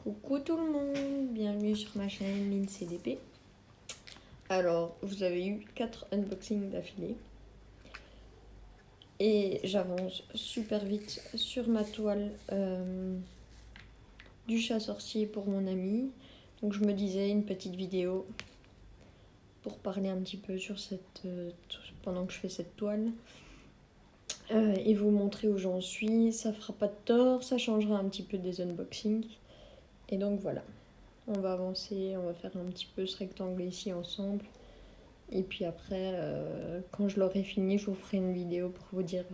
Coucou tout le monde, bienvenue sur ma chaîne Lynn CDP. Alors, vous avez eu 4 unboxings d'affilée. Et j'avance super vite sur ma toile du chat sorcier pour mon ami. Donc je me disais une petite vidéo pour parler un petit peu sur cette pendant que je fais cette toile. Et vous montrer où j'en suis. Ça fera pas de tort, ça changera un petit peu des unboxings. Et donc voilà. On va avancer, on va faire un petit peu ce rectangle ici ensemble. Et puis après, quand je l'aurai fini, je vous ferai une vidéo pour vous dire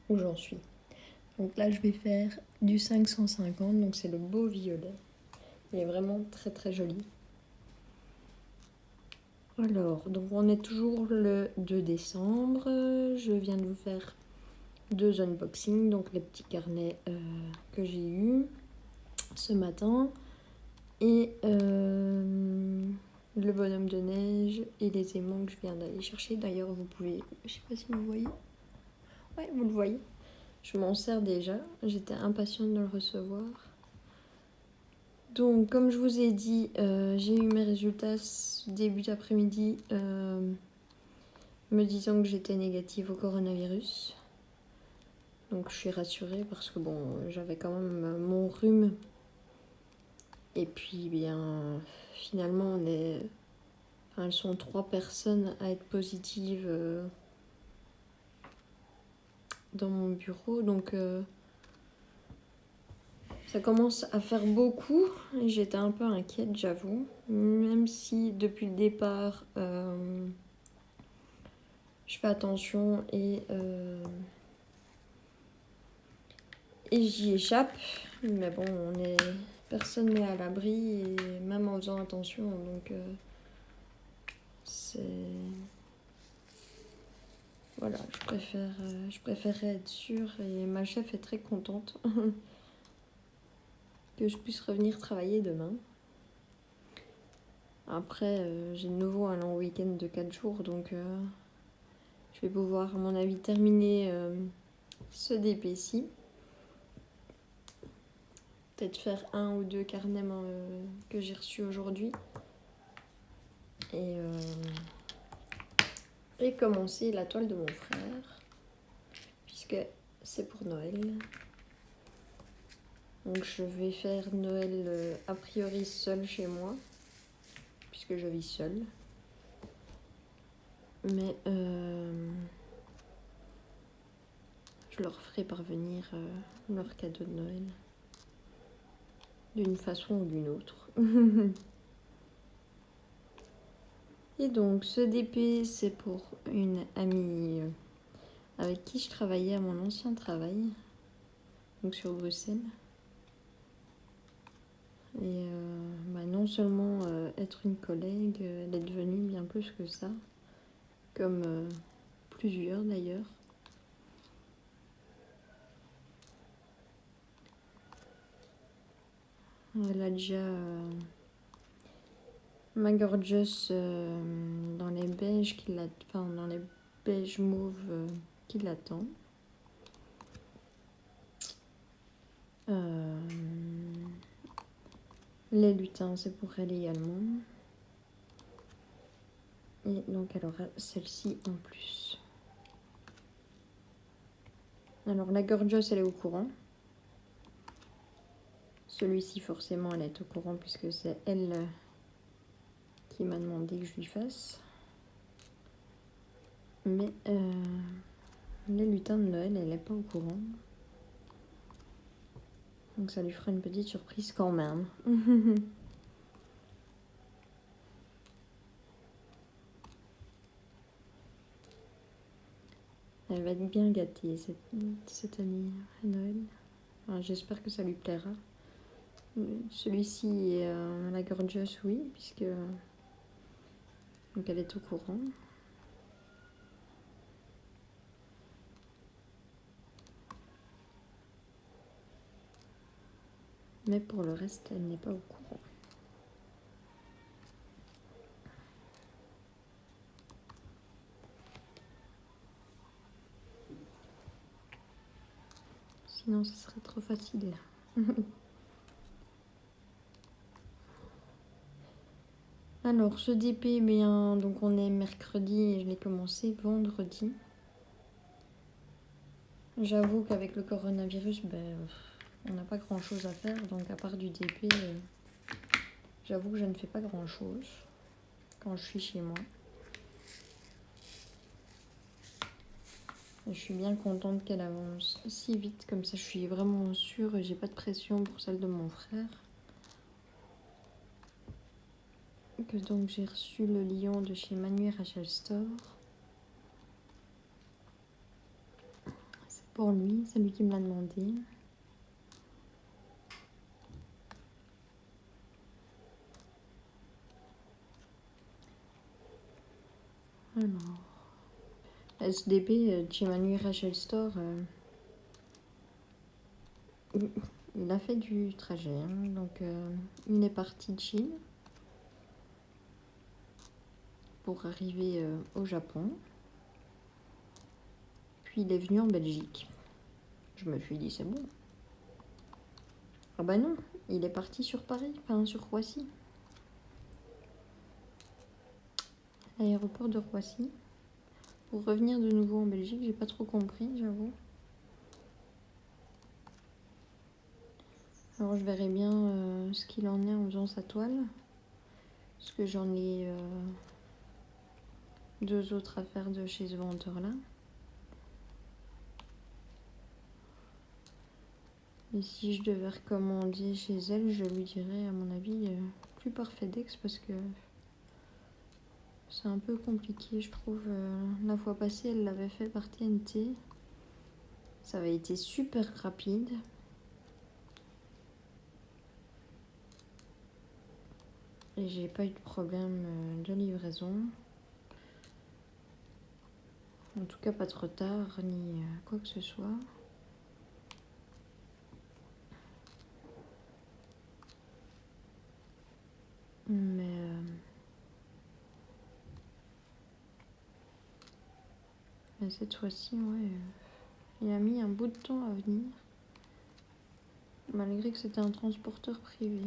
où j'en suis. Donc là, je vais faire du 550, donc c'est le beau violet. Il est vraiment très très joli. Alors, donc on est toujours le 2 décembre. Je viens de vous faire 2 unboxings, donc les petits carnets que j'ai eus ce matin. Et le bonhomme de neige et les aimants que je viens d'aller chercher. D'ailleurs, vous pouvez, je sais pas si vous voyez. Ouais, vous le voyez. Je m'en sers déjà. J'étais impatiente de le recevoir. Donc, comme je vous ai dit, j'ai eu mes résultats début d'après-midi me disant que j'étais négative au coronavirus. Donc, je suis rassurée parce que bon, j'avais quand même mon rhume. Et puis, bien, finalement, elles sont 3 personnes à être positives dans mon bureau. Donc, ça commence à faire beaucoup. J'étais un peu inquiète, j'avoue. Même si, depuis le départ, je fais attention et j'y échappe. Mais bon, personne n'est à l'abri, et même en faisant attention. Donc, voilà, je préférerais être sûre, et ma chef est très contente que je puisse revenir travailler demain. Après, j'ai de nouveau un long week-end de 4 jours, donc je vais pouvoir, à mon avis, terminer ce DP-ci. Peut-être faire 1 ou 2 carnets que j'ai reçus aujourd'hui. Et commencer la toile de mon frère, puisque c'est pour Noël. Donc je vais faire Noël a priori seule chez moi, puisque je vis seule. Mais je leur ferai parvenir leur cadeau de Noël, d'une façon ou d'une autre. Et donc ce DP, c'est pour une amie avec qui je travaillais à mon ancien travail, donc sur Bruxelles. Et non seulement être une collègue, elle est devenue bien plus que ça, comme plusieurs d'ailleurs. Elle a déjà ma gorgeous dans les beiges dans les beiges mauves qui l'attend. Les lutins, c'est pour elle également. Et donc elle aura celle-ci en plus. Alors la gorgeous, elle est au courant. Celui-ci, forcément, elle est au courant puisque c'est elle qui m'a demandé que je lui fasse. Mais les lutins de Noël, elle n'est pas au courant. Donc ça lui fera une petite surprise quand même. Elle va être bien gâtée cette année à Noël. Enfin, j'espère que ça lui plaira. Celui-ci est la gorgeous, oui, puisque donc elle est au courant. Mais pour le reste, elle n'est pas au courant. Sinon, ce serait trop facile. Alors, ce DP, bien, donc on est mercredi et je l'ai commencé vendredi. J'avoue qu'avec le coronavirus, on n'a pas grand chose à faire. Donc, à part du DP, j'avoue que je ne fais pas grand chose quand je suis chez moi. Et je suis bien contente qu'elle avance si vite. Comme ça, je suis vraiment sûre et j'ai pas de pression pour celle de mon frère. Que donc j'ai reçu le lion de chez Manu Rachel Store. C'est pour lui, c'est lui qui me l'a demandé. Alors, SDP chez Manu Rachel Store, il a fait du trajet. Hein, donc, il est parti de Chine pour arriver au Japon. Puis il est venu en Belgique. Je me suis dit, c'est bon. Ah bah non, il est parti sur Paris, enfin sur Roissy. Aéroport de Roissy. Pour revenir de nouveau en Belgique, j'ai pas trop compris, j'avoue. Alors je verrai bien ce qu'il en est en faisant sa toile. Parce que j'en ai 2 autres à faire de chez ce vendeur-là. Et si je devais recommander chez elle, je lui dirais, à mon avis, plus par FedEx parce que c'est un peu compliqué, je trouve. La fois passée, elle l'avait fait par TNT. Ça avait été super rapide. Et j'ai pas eu de problème de livraison. En tout cas, pas de retard ni quoi que ce soit. Mais cette fois-ci, ouais, il a mis un bout de temps à venir. Malgré que c'était un transporteur privé.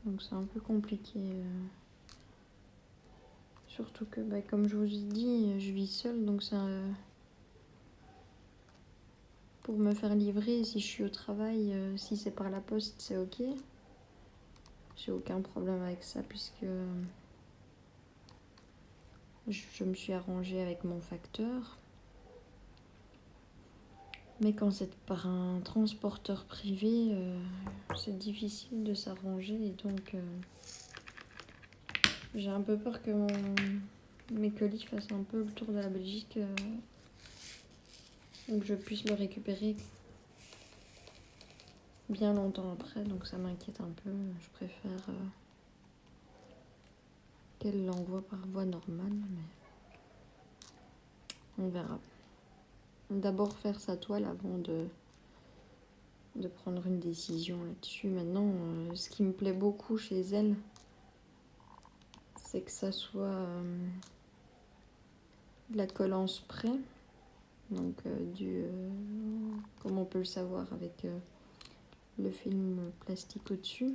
Donc c'est un peu compliqué. Surtout que, comme je vous ai dit, je vis seule, donc c'est pour me faire livrer, si je suis au travail, si c'est par la poste, c'est ok. J'ai aucun problème avec ça puisque je me suis arrangée avec mon facteur. Mais quand c'est par un transporteur privé, c'est difficile de s'arranger et donc j'ai un peu peur que mes colis fassent un peu le tour de la Belgique et que je puisse le récupérer bien longtemps après. Donc ça m'inquiète un peu. Je préfère qu'elle l'envoie par voie normale, mais on verra. D'abord faire sa toile avant de prendre une décision là-dessus. Maintenant, ce qui me plaît beaucoup chez elle, c'est que ça soit de la colle en spray. Donc comme on peut le savoir avec le film plastique au-dessus.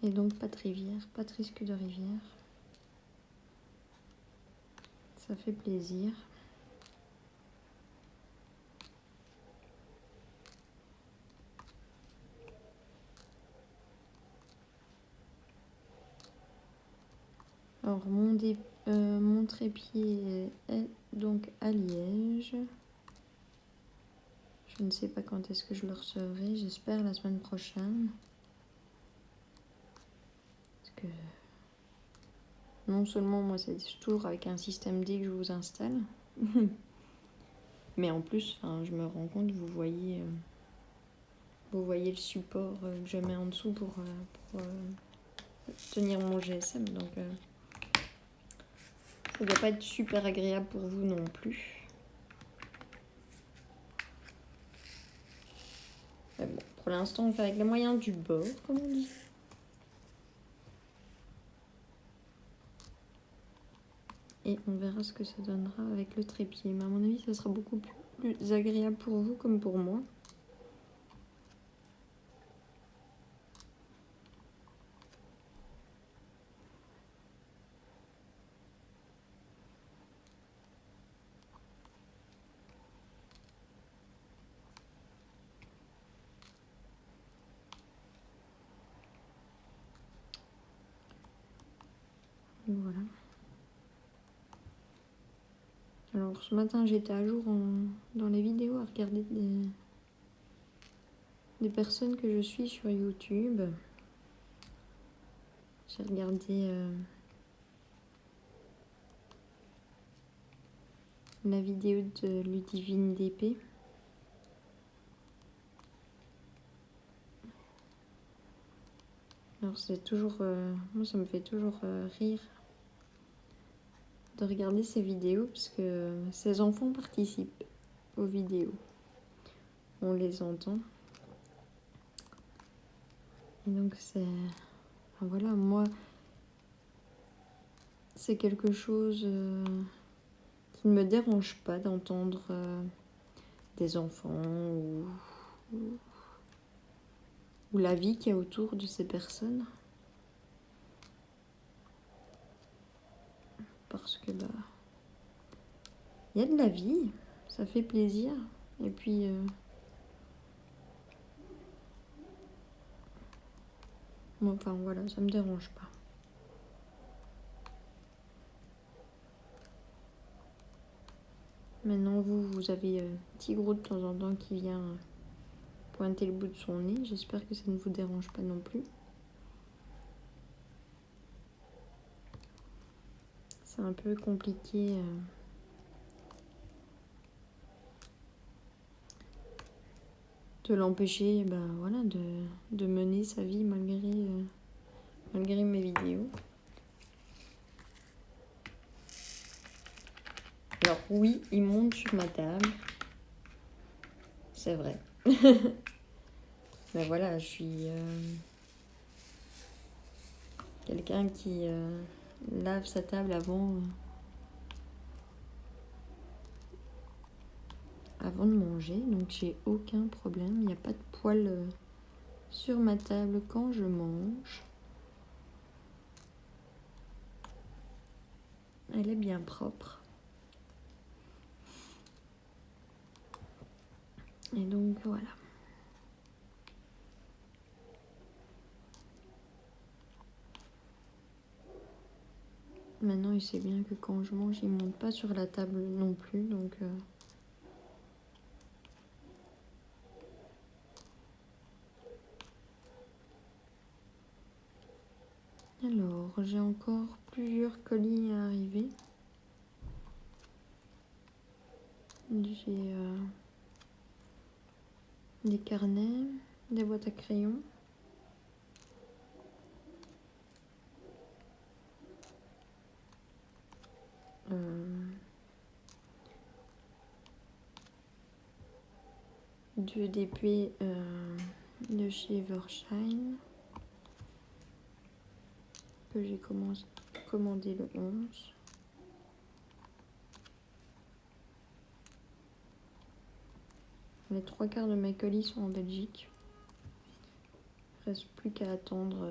Et donc pas de rivière, pas de risque de rivière. Ça fait plaisir. Alors mon trépied est donc à Liège. Je ne sais pas quand est-ce que je le recevrai. J'espère la semaine prochaine. Parce que non seulement moi c'est toujours avec un système D que je vous installe, mais en plus, je me rends compte, vous voyez le support que je mets en dessous pour tenir mon GSM. Donc ça ne doit pas être super agréable pour vous non plus. Mais bon, pour l'instant, on fait avec les moyens du bord, comme on dit. et on verra ce que ça donnera avec le trépied. Mais à mon avis, ça sera beaucoup plus agréable pour vous comme pour moi. Voilà. Alors ce matin j'étais à jour dans les vidéos à regarder des personnes que je suis sur YouTube. J'ai regardé la vidéo de Ludivine DP. Alors c'est toujours, moi ça me fait toujours rire de regarder ces vidéos parce que ces enfants participent aux vidéos. On les entend. Et donc c'est... Enfin, voilà, moi c'est quelque chose qui ne me dérange pas d'entendre des enfants ou la vie qu'il y a autour de ces personnes. Parce que bah il y a de la vie, ça fait plaisir. Et puis enfin voilà, ça me dérange pas. Maintenant vous avez Tigro de temps en temps qui vient pointer le bout de son nez. J'espère que ça ne vous dérange pas non plus. C'est un peu compliqué de l'empêcher voilà, de mener sa vie malgré mes vidéos. Alors oui, il monte sur ma table. C'est vrai. Mais voilà, je suis quelqu'un qui lave sa table avant de manger. Donc j'ai aucun problème. Il n'y a pas de poils sur ma table quand je mange. Elle est bien propre. Et donc voilà. Maintenant, il sait bien que quand je mange, il ne monte pas sur la table non plus. Donc alors, j'ai encore plusieurs colis à arriver. J'ai des carnets, des boîtes à crayons. Deux DP de chez Evershine que j'ai commandé le 11. Les 3/4 de mes colis sont en Belgique. Il ne reste plus qu'à attendre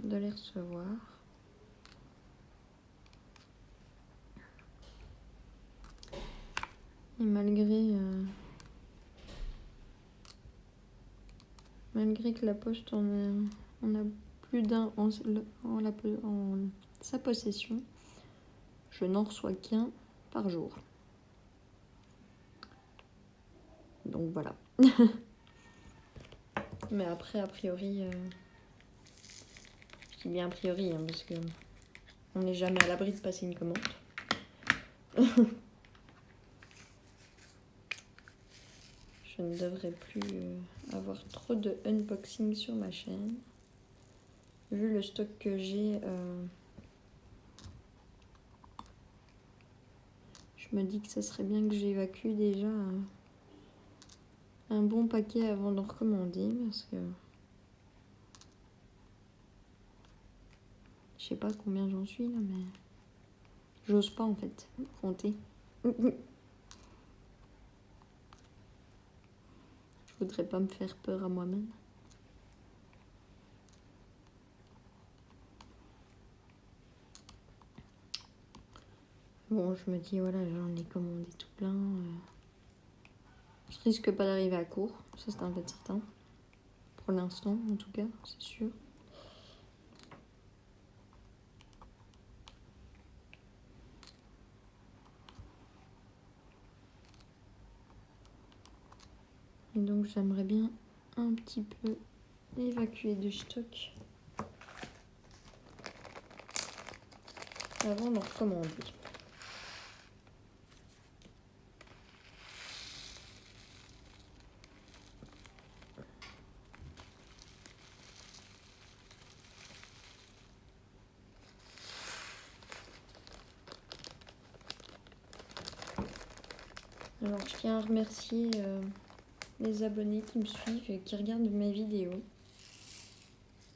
de les recevoir. Et malgré que la poste on a plus d'un en sa possession, je n'en reçois qu'un par jour. Donc voilà. Mais après, a priori, je dis bien a priori, parce que on n'est jamais à l'abri de passer une commande. Je ne devrais plus avoir trop de unboxing sur ma chaîne. Vu le stock que j'ai, je me dis que ça serait bien que j'évacue déjà un bon paquet avant d'en recommander, parce que je sais pas combien j'en suis là, mais J'ose pas en fait compter. Je voudrais pas me faire peur à moi-même. Bon, je me dis, voilà, j'en ai commandé tout plein. Je risque pas d'arriver à court, ça c'est un fait certain. Pour l'instant, en tout cas, c'est sûr. Et donc, j'aimerais bien un petit peu évacuer du stock avant d'en recommander. Alors, je tiens à remercier les abonnés qui me suivent et qui regardent mes vidéos,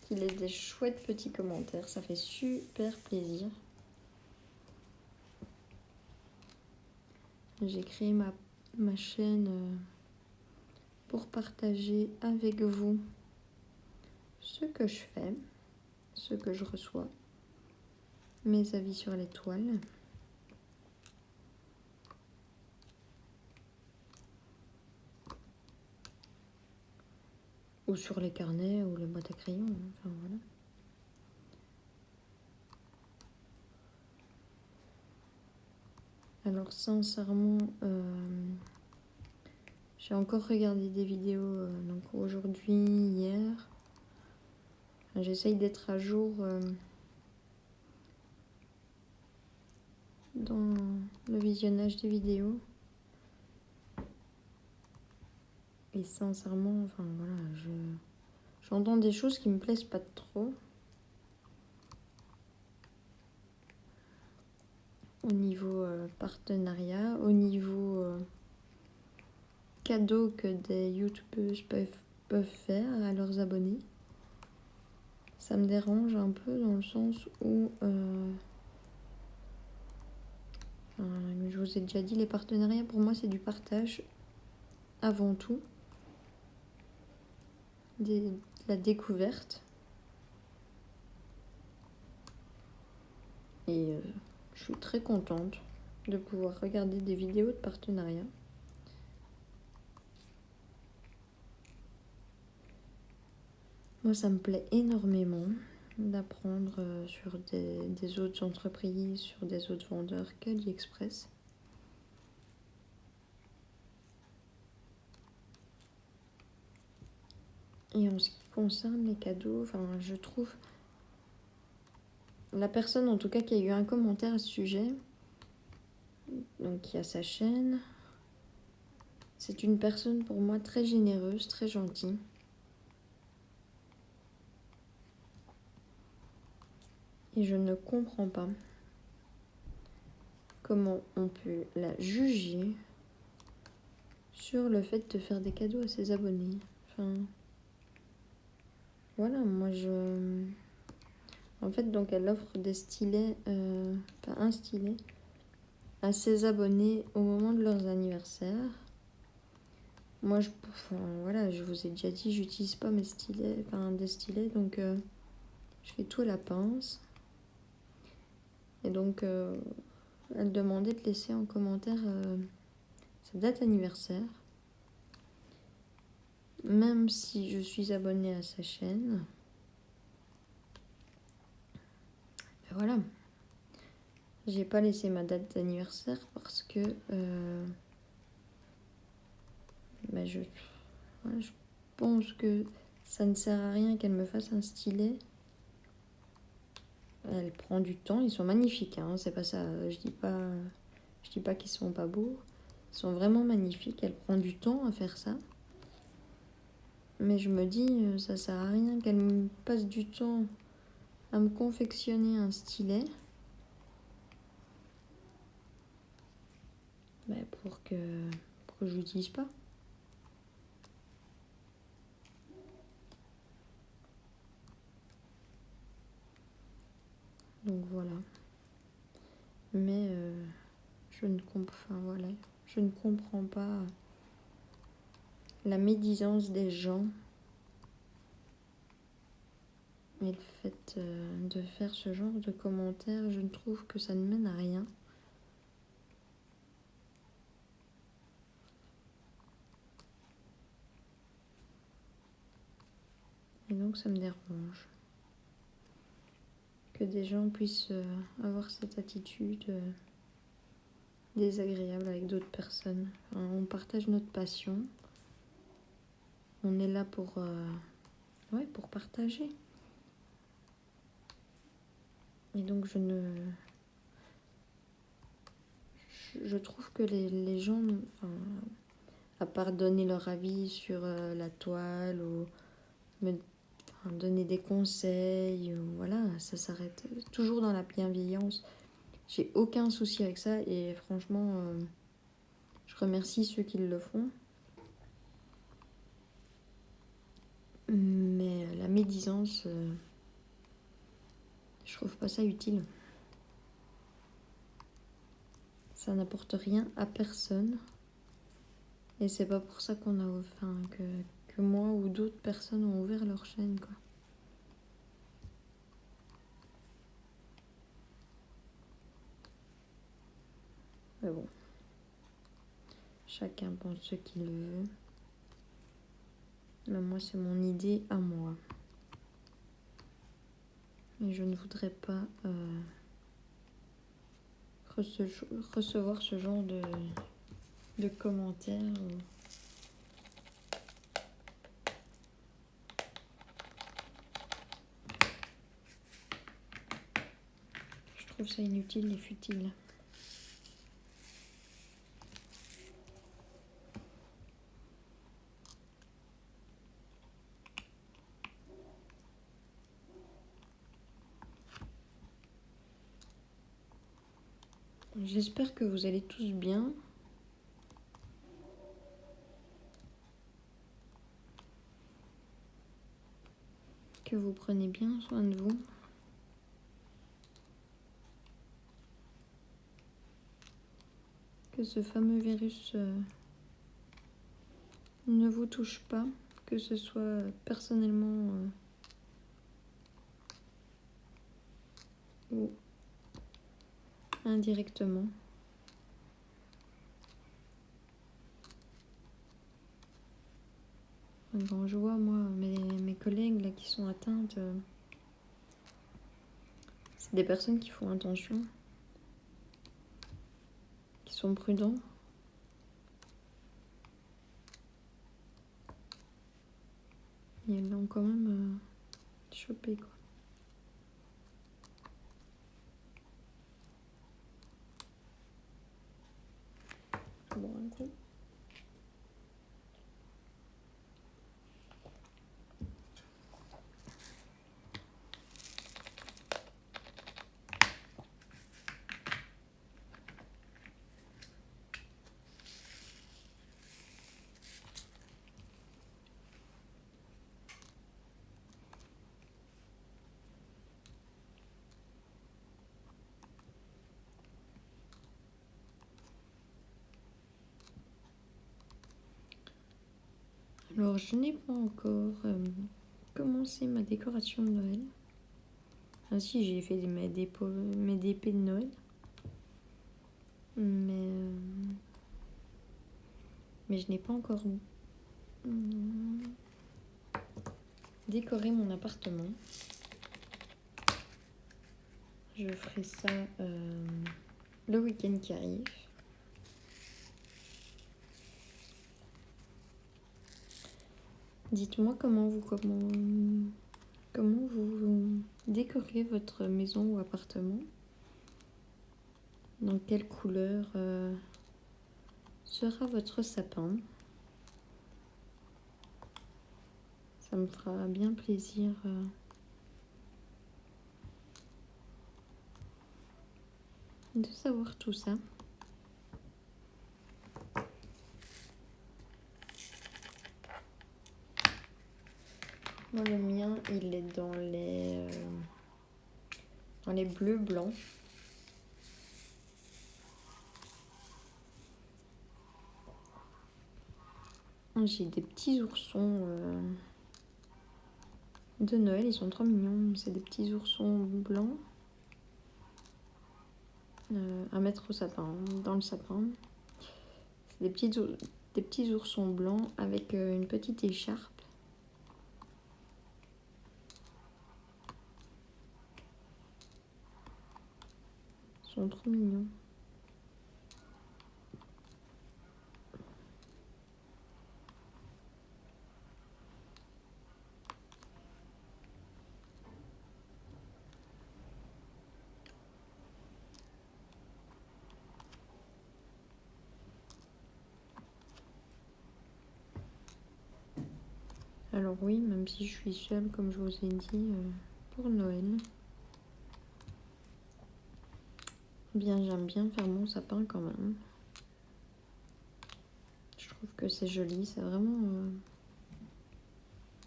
qui laissent des chouettes petits commentaires. Ça fait super plaisir. J'ai créé ma chaîne pour partager avec vous ce que je fais, ce que je reçois, mes avis sur les toiles. Ou sur les carnets ou les boîtes à crayons, enfin voilà. Alors sincèrement, j'ai encore regardé des vidéos donc aujourd'hui, hier. J'essaye d'être à jour dans le visionnage des vidéos. Et sincèrement, enfin voilà, j'entends des choses qui me plaisent pas trop. Au niveau partenariat, au niveau cadeau que des youtubeuses peuvent faire à leurs abonnés. Ça me dérange un peu dans le sens où, je vous ai déjà dit, les partenariats pour moi c'est du partage avant tout, de la découverte. Et je suis très contente de pouvoir regarder des vidéos de partenariat. Moi, ça me plaît énormément d'apprendre sur des autres entreprises, sur des autres vendeurs qu'AliExpress. Et en ce qui concerne les cadeaux, enfin, je trouve la personne en tout cas qui a eu un commentaire à ce sujet, donc qui a sa chaîne, c'est une personne pour moi très généreuse, très gentille. Et je ne comprends pas comment on peut la juger sur le fait de faire des cadeaux à ses abonnés. Enfin, voilà, moi en fait, donc elle offre des stylets, enfin un stylet, à ses abonnés au moment de leurs anniversaires. Moi, voilà, je vous ai déjà dit, j'utilise pas mes stylets, enfin des stylets, donc je fais tout à la pince. Et donc, elle demandait de laisser en commentaire sa date anniversaire. Même si je suis abonnée à sa chaîne. Et voilà. J'ai pas laissé ma date d'anniversaire parce que je pense que ça ne sert à rien qu'elle me fasse un stylet. Elle prend du temps, ils sont magnifiques, hein, c'est pas ça. Je dis pas qu'ils sont pas beaux. Ils sont vraiment magnifiques. Elle prend du temps à faire ça. Mais je me dis, ça sert à rien qu'elle me passe du temps à me confectionner un stylet. Pour que je l'utilise pas. Donc voilà. Mais je ne comprends pas la médisance des gens et le fait de faire ce genre de commentaires. Je ne trouve que ça ne mène à rien. Et donc ça me dérange que des gens puissent avoir cette attitude désagréable avec d'autres personnes. Enfin, on partage notre passion. On est là pour partager. Et donc je trouve que les gens, enfin, à part donner leur avis sur la toile ou donner des conseils, voilà, ça s'arrête toujours dans la bienveillance. J'ai aucun souci avec ça et franchement, je remercie ceux qui le font. Mais la médisance, je trouve pas ça utile. Ça n'apporte rien à personne. Et c'est pas pour ça qu'on a, que moi ou d'autres personnes ont ouvert leur chaîne, quoi. Mais bon, chacun pense ce qu'il veut. Mais moi, c'est mon idée à moi. Et je ne voudrais pas recevoir ce genre de commentaires. Je trouve ça inutile et futile. J'espère que vous allez tous bien. Que vous prenez bien soin de vous. Que ce fameux virus ne vous touche pas, que ce soit personnellement ou indirectement. Quand je vois moi mes collègues là qui sont atteintes, c'est des personnes qui font attention, qui sont prudents. Et elles l'ont quand même chopé, quoi. Bon, un coup. Alors, je n'ai pas encore commencé ma décoration de Noël. Ah si, j'ai fait mes DP de Noël. Mais je n'ai pas encore décoré mon appartement. Je ferai ça le week-end qui arrive. Dites-moi comment vous décorez votre maison ou appartement. Dans quelle couleur sera votre sapin? Ça me fera bien plaisir de savoir tout ça. Moi, le mien, il est dans les bleus blancs. J'ai des petits oursons de Noël, ils sont trop mignons. C'est des petits oursons blancs à mettre au sapin, dans le sapin. C'est des petits oursons blancs avec une petite écharpe. Ils sont trop mignons. Alors oui, même si je suis seule, comme je vous ai dit, pour Noël, bien j'aime bien faire mon sapin quand même. Je trouve que c'est joli, c'est vraiment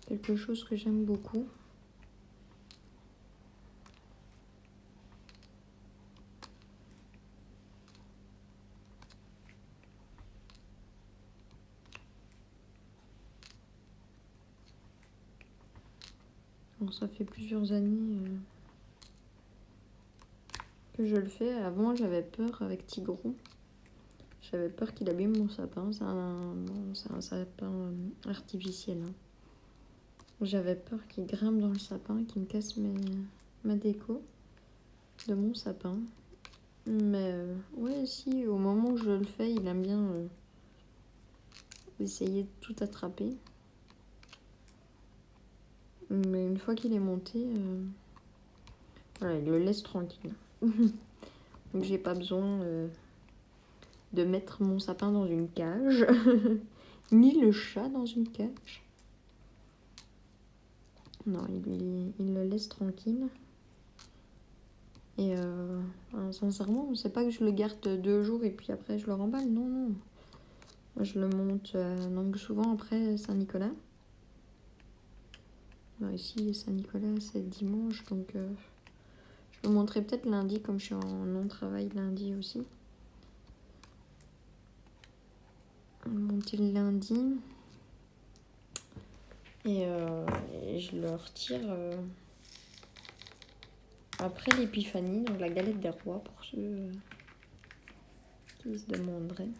quelque chose que j'aime beaucoup. Bon, ça fait plusieurs années que je le fais. Avant, j'avais peur avec Tigrou. J'avais peur qu'il abîme mon sapin. C'est un sapin artificiel. Hein. J'avais peur qu'il grimpe dans le sapin, qu'il me casse ma déco de mon sapin. Mais ouais, si, au moment où je le fais, il aime bien essayer de tout attraper. Mais une fois qu'il est monté, voilà, il le laisse tranquille. Donc j'ai pas besoin de mettre mon sapin dans une cage, ni le chat dans une cage. Non, il le laisse tranquille. Et sincèrement, c'est pas que je le garde 2 jours et puis après je le remballe. Non, non. Moi, je le monte donc souvent après Saint-Nicolas. Ici, Saint-Nicolas, c'est dimanche, donc je le monterai peut-être lundi, comme je suis en non-travail lundi aussi. Monter le lundi. Et je le retire après l'épiphanie, donc la galette des rois, pour ceux qui se demanderaient.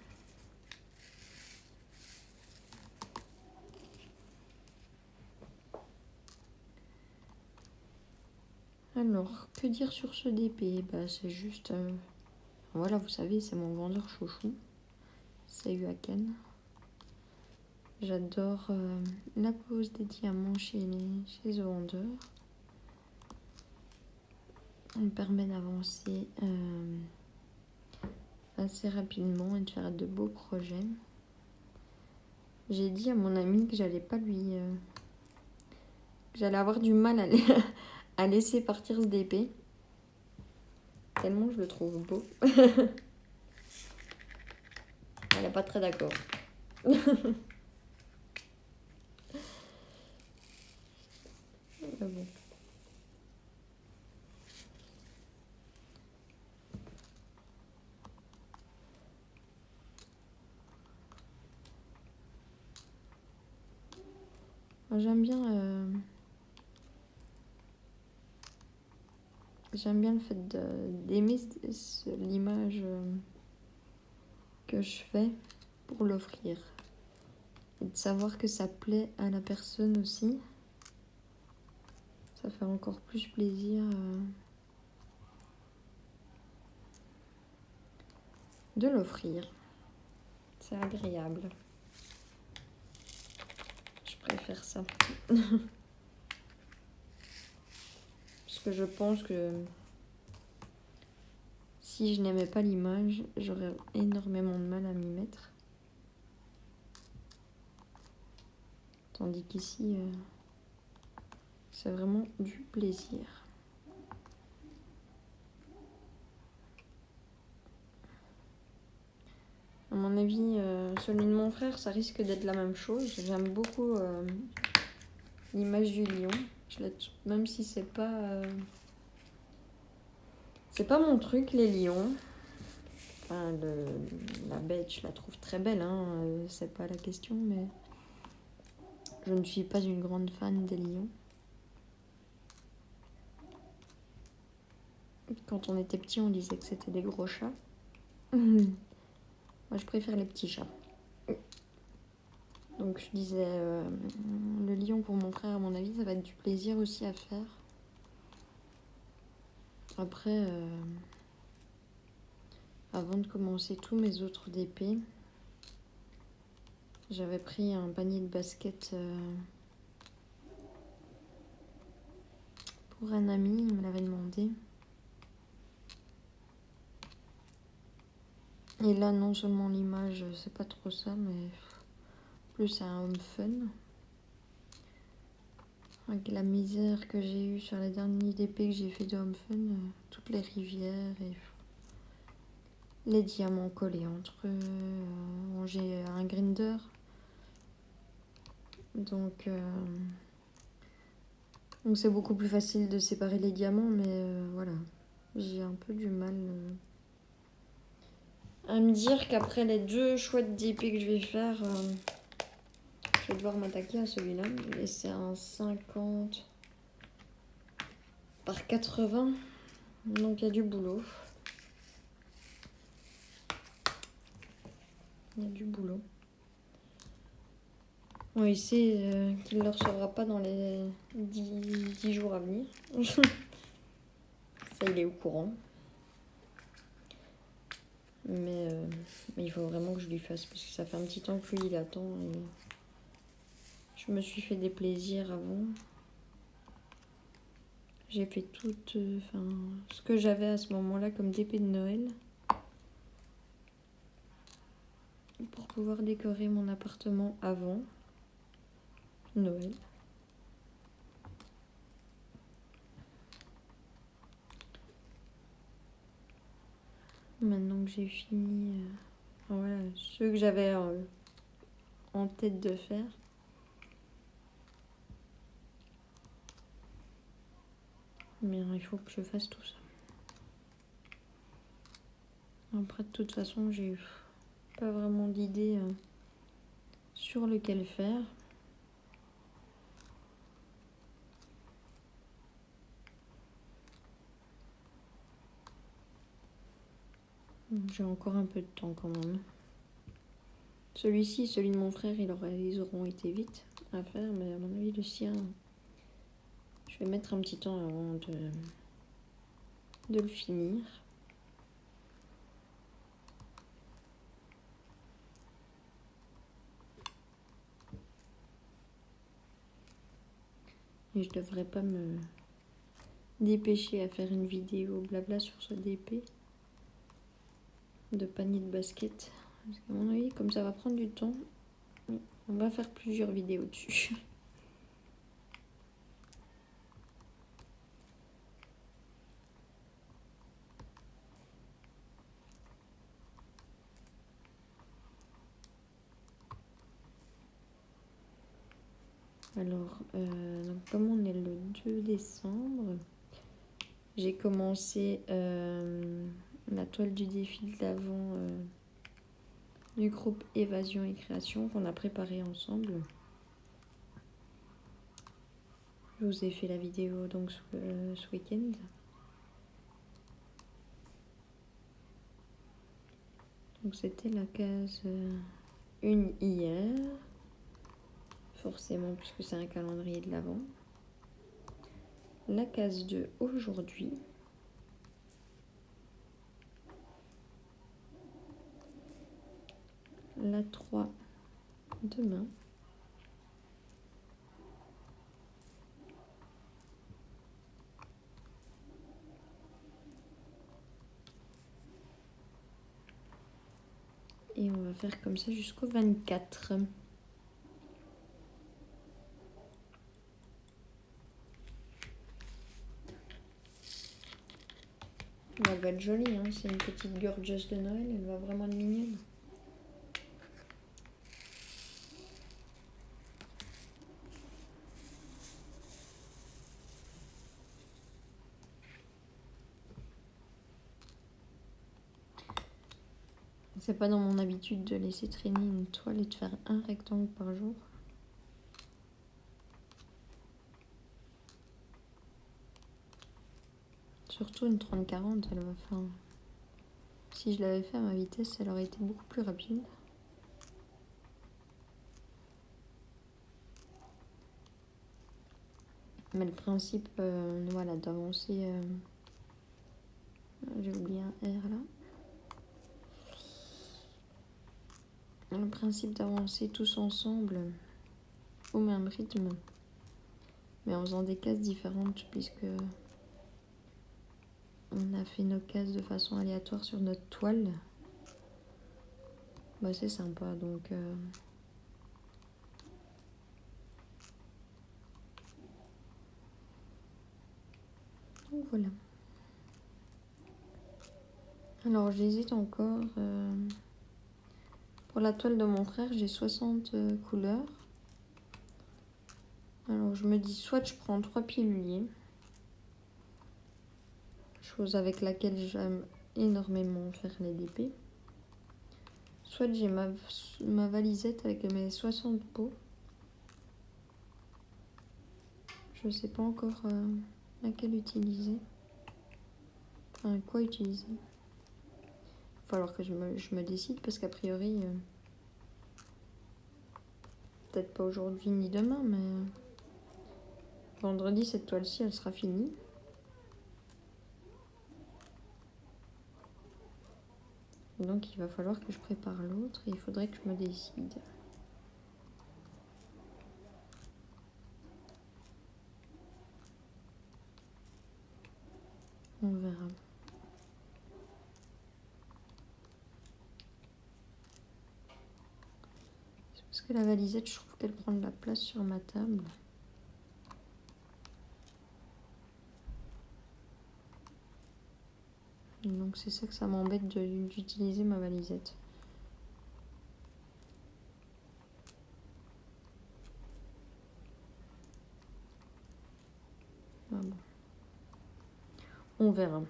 Alors, que dire sur ce DP? Bah, c'est juste... voilà, vous savez, c'est mon vendeur chouchou. C'est Huaken. J'adore la pose des diamants chez ce vendeur. On me permet d'avancer assez rapidement et de faire de beaux projets. J'ai dit à mon ami que j'allais pas lui... que j'allais avoir du mal à laisser partir ce DP. Tellement je le trouve beau. Elle n'est pas très d'accord. Bon. J'aime bien le fait d'aimer l'image que je fais pour l'offrir. Et de savoir que ça plaît à la personne aussi. Ça fait encore plus plaisir de l'offrir. C'est agréable. Je préfère ça. Parce que je pense que si je n'aimais pas l'image, j'aurais énormément de mal à m'y mettre. Tandis qu'ici, c'est vraiment du plaisir. À mon avis, celui de mon frère, ça risque d'être la même chose. J'aime beaucoup l'image du lion. Même si c'est pas mon truc, les lions. Enfin, la bête, je la trouve très belle, hein. C'est pas la question, mais je ne suis pas une grande fan des lions. Quand on était petit, on disait que c'était des gros chats. Moi, je préfère les petits chats. Donc, je disais, le lion pour mon frère, à mon avis, ça va être du plaisir aussi à faire. Après, avant de commencer tous mes autres DP, j'avais pris un panier de basket pour un ami, il me l'avait demandé. Et là, non seulement l'image, c'est pas trop ça, mais plus c'est un home fun. Avec la misère que j'ai eue sur les derniers DP que j'ai fait de home fun, toutes les rivières et les diamants collés entre eux. J'ai un grinder. Donc c'est beaucoup plus facile de séparer les diamants, mais voilà. J'ai un peu du mal à me dire qu'après les 2 chouettes DP que je vais faire, je vais devoir m'attaquer à celui-là. Et c'est un 50 par 80. Donc il y a du boulot. Il y a du boulot. Bon, il sait qu'il ne le recevra pas dans les 10 jours à venir. Ça, il est au courant. Mais il faut vraiment que je lui fasse parce que ça fait un petit temps que lui il attend. Et je me suis fait des plaisirs avant. J'ai fait tout ce que j'avais à ce moment-là comme DP de Noël pour pouvoir décorer mon appartement avant Noël. Maintenant que j'ai fini, voilà, ceux que j'avais en tête de faire. Mais il faut que je fasse tout ça. Après, de toute façon, j'ai pas vraiment d'idée sur lequel faire. J'ai encore un peu de temps quand même. Celui-ci, celui de mon frère, ils auront été vite à faire, mais à mon avis, le sien, je vais mettre un petit temps avant de le finir. Et je devrais pas me dépêcher à faire une vidéo blabla sur ce DP de panier de basket. Parce qu'à mon avis, comme ça va prendre du temps, on va faire plusieurs vidéos dessus. Alors, donc comme on est le 2 décembre, j'ai commencé la toile du défi de l'avant du groupe Évasion et Création qu'on a préparé ensemble. Je vous ai fait la vidéo donc ce week-end. Donc c'était la case 1 hier, forcément puisque c'est un calendrier de l'avant. La case 2 aujourd'hui. La 3 demain. Et on va faire comme ça jusqu'au 24. Elle va être jolie, hein. C'est une petite gorgeous de Noël, elle va vraiment être mignonne. C'est pas dans mon habitude de laisser traîner une toile et de faire un rectangle par jour. Surtout une 30-40, elle va. Enfin, si je l'avais fait à ma vitesse, elle aurait été beaucoup plus rapide. Mais le principe, voilà, d'avancer. J'ai oublié un R là. Le principe d'avancer tous ensemble au même rythme, mais en faisant des cases différentes, puisque on a fait nos cases de façon aléatoire sur notre toile. Bah, c'est sympa, donc voilà. Alors j'hésite encore. Pour la toile de mon frère, j'ai 60 couleurs. Alors je me dis soit je prends 3 piluliers, chose avec laquelle j'aime énormément faire les DP. Soit j'ai ma valisette avec mes 60 pots. Je sais pas encore laquelle utiliser. Enfin, quoi utiliser. Il va falloir que je me décide parce qu'a priori, peut-être pas aujourd'hui ni demain, mais vendredi, cette toile-ci, elle sera finie. Donc il va falloir que je prépare l'autre et il faudrait que je me décide. On verra. C'est parce que la valisette, je trouve qu'elle prend de la place sur ma table. Donc c'est ça que ça m'embête d'utiliser ma valisette. Ah bon. On verra.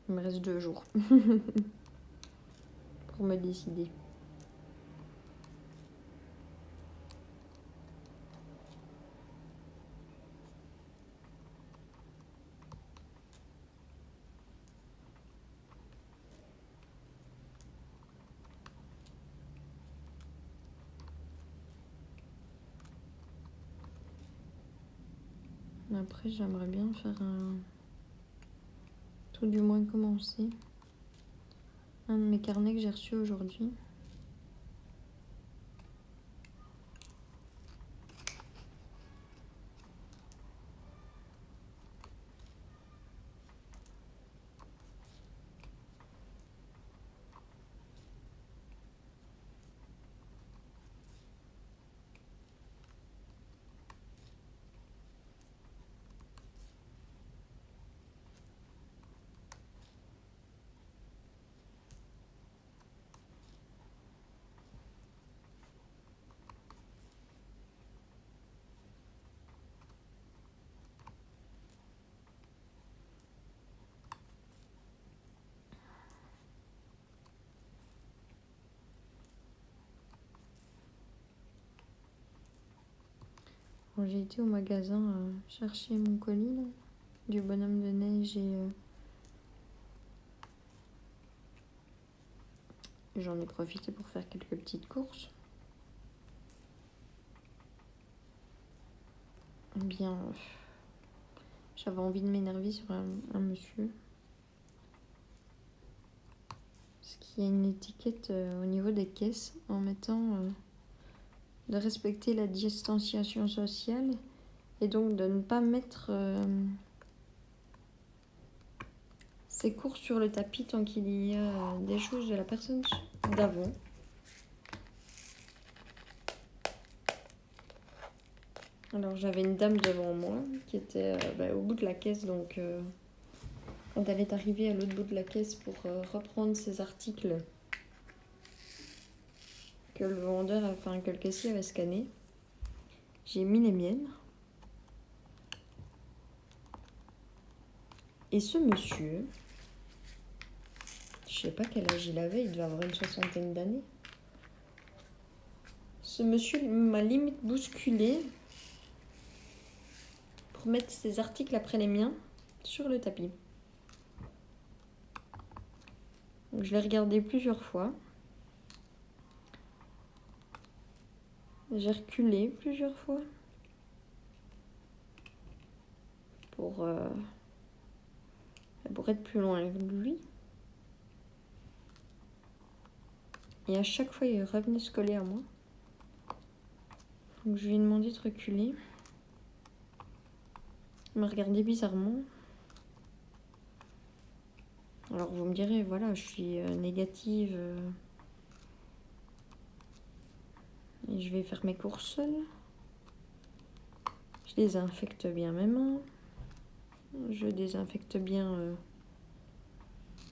Il me reste 2 jours pour me décider. Après, j'aimerais bien faire un... Tout du moins commencer. Un de mes carnets que j'ai reçu aujourd'hui. J'ai été au magasin chercher mon colis là, du bonhomme de neige et j'en ai profité pour faire quelques petites courses. Bien, j'avais envie de m'énerver sur un monsieur. Parce qu'il y a une étiquette au niveau des caisses en mettant de respecter la distanciation sociale et donc de ne pas mettre ses courses sur le tapis tant qu'il y a des choses de la personne d'avant. Alors j'avais une dame devant moi qui était au bout de la caisse, donc quand elle est arrivée à l'autre bout de la caisse pour reprendre ses articles que le vendeur, enfin que le caissier avait scanné, j'ai mis les miennes. Et ce monsieur, je sais pas quel âge il avait, il devait avoir une 60aine d'années. Ce monsieur m'a limite bousculé pour mettre ces articles après les miens sur le tapis. Donc, je l'ai regardé plusieurs fois. J'ai reculé plusieurs fois pour être plus loin avec lui. Et à chaque fois, il revenait se coller à moi. Donc je lui ai demandé de reculer. Il m'a regardé bizarrement. Alors vous me direz, voilà, je suis négative. Et je vais faire mes courses seule. Je désinfecte bien mes mains. Je désinfecte bien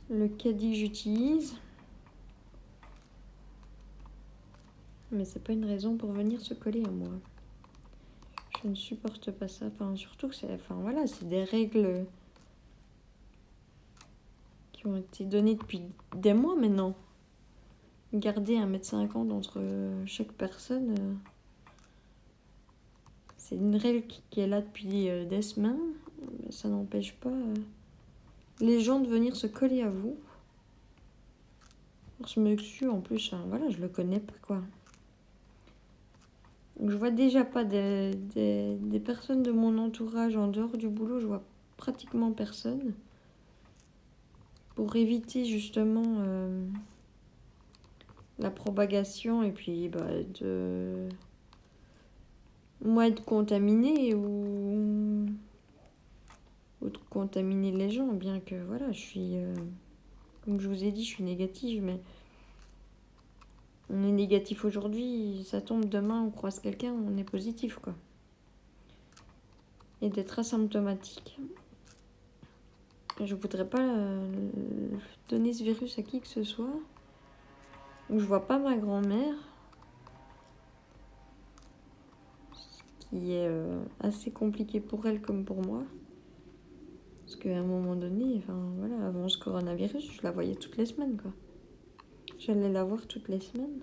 le caddie que j'utilise. Mais c'est pas une raison pour venir se coller à moi. Je ne supporte pas ça. Enfin, surtout que c'est, voilà, c'est des règles qui ont été données depuis des mois maintenant. Garder 1,50 m entre chaque personne, c'est une règle qui est là depuis des semaines. Mais ça n'empêche pas les gens de venir se coller à vous. Alors, ce monsieur, en plus, voilà, je le connais pas, quoi. Donc, je vois déjà pas des personnes de mon entourage en dehors du boulot. Je vois pratiquement personne. Pour éviter justement la propagation et puis de moi être contaminée ou de contaminer les gens, bien que voilà, je suis comme je vous ai dit, je suis négative, mais on est négatif aujourd'hui, ça tombe demain, on croise quelqu'un, on est positif, quoi. Et d'être asymptomatique, je voudrais pas donner ce virus à qui que ce soit. Donc, je vois pas ma grand-mère, ce qui est assez compliqué pour elle comme pour moi. Parce qu'à un moment donné, enfin voilà, avant ce coronavirus, je la voyais toutes les semaines, quoi. J'allais la voir toutes les semaines.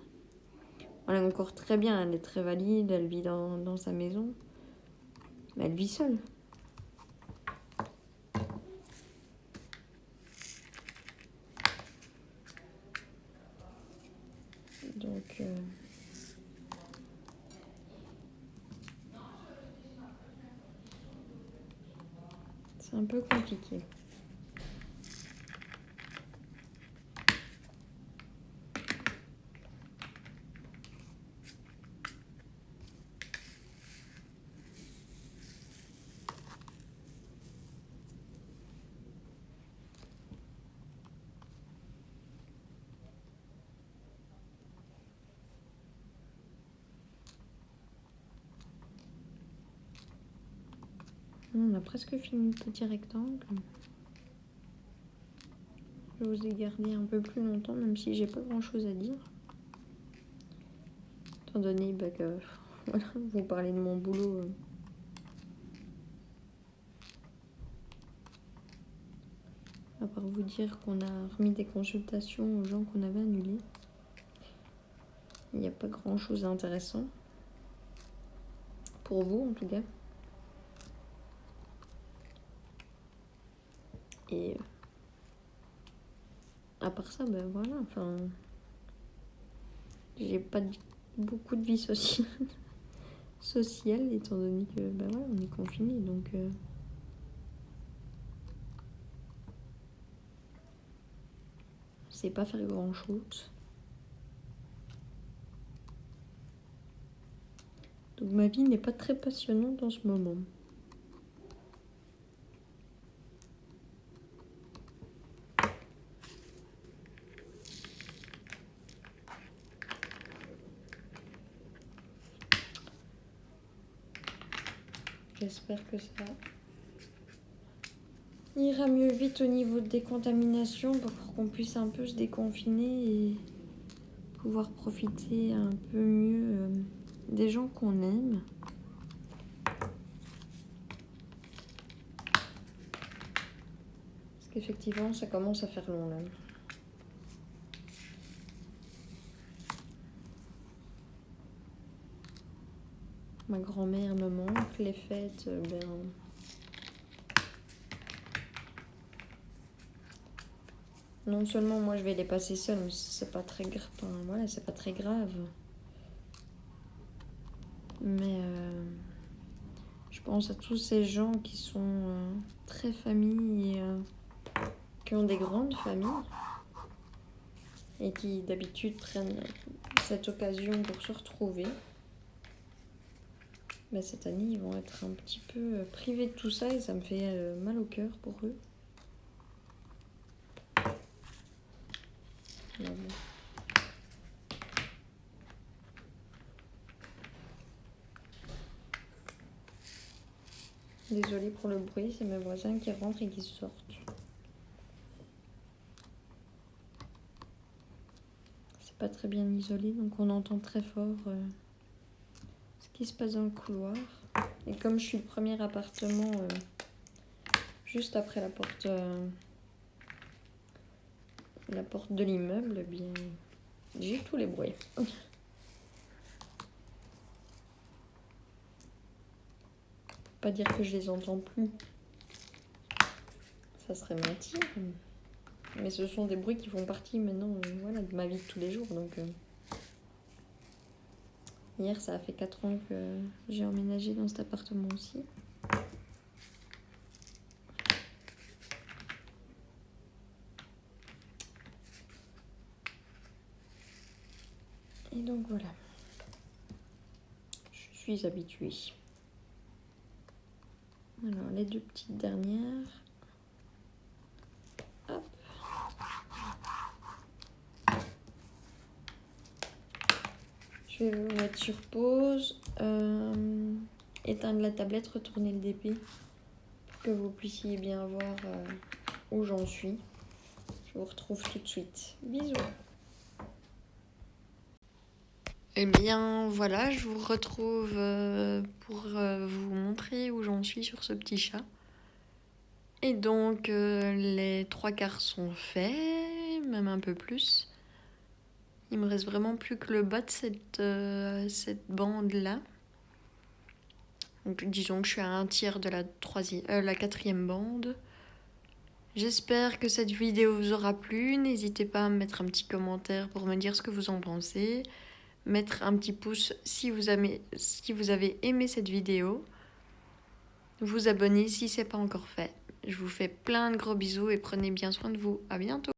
Elle est encore très bien, elle est très valide, elle vit dans sa maison. Mais elle vit seule. Donc c'est un peu compliqué. On a presque fini le petit rectangle. Je vous ai gardé un peu plus longtemps, même si j'ai pas grand chose à dire. Étant donné que voilà, vous parlez de mon boulot. À part vous dire qu'on a remis des consultations aux gens qu'on avait annulés. Il n'y a pas grand chose d'intéressant. Pour vous en tout cas. Et à part ça, ben voilà, enfin, j'ai pas beaucoup de vie sociale, étant donné que ben voilà, on est confiné, donc je sais pas faire grand chose. Donc ma vie n'est pas très passionnante en ce moment. J'espère que ça ira mieux vite au niveau des contaminations pour qu'on puisse un peu se déconfiner et pouvoir profiter un peu mieux des gens qu'on aime. Parce qu'effectivement, ça commence à faire long là. Ma grand-mère me manque, les fêtes, ben Non seulement moi je vais les passer seule, mais c'est pas très grave. Enfin, voilà, c'est pas très grave. Mais je pense à tous ces gens qui sont très familles et qui ont des grandes familles et qui d'habitude prennent cette occasion pour se retrouver. Mais cette année, ils vont être un petit peu privés de tout ça et ça me fait mal au cœur pour eux. Mais bon. Désolée pour le bruit, c'est mes voisins qui rentrent et qui sortent. C'est pas très bien isolé, donc on entend très fort ce qui se passe dans le couloir. Et comme je suis le premier appartement juste après la porte de l'immeuble, eh bien j'ai tous les bruits. Pas dire que je les entends plus, ça serait mentir. Mais ce sont des bruits qui font partie maintenant voilà, de ma vie de tous les jours. Donc hier, ça a fait 4 ans que j'ai emménagé dans cet appartement aussi. Et donc voilà, je suis habituée. Alors les 2 petites dernières. Hop. Je vais vous mettre sur pause, éteindre la tablette, retourner le DP pour que vous puissiez bien voir où j'en suis. Je vous retrouve tout de suite. Bisous. Eh bien voilà, je vous retrouve pour vous montrer où j'en suis sur ce petit chat. Et donc les 3/4 sont faits, même un peu plus. Il me reste vraiment plus que le bas de cette bande-là. Donc disons que je suis à 1/3 de la 4e bande. J'espère que cette vidéo vous aura plu. N'hésitez pas à me mettre un petit commentaire pour me dire ce que vous en pensez. Mettre un petit pouce si vous avez aimé cette vidéo. Vous abonner si ce n'est pas encore fait. Je vous fais plein de gros bisous et prenez bien soin de vous. À bientôt.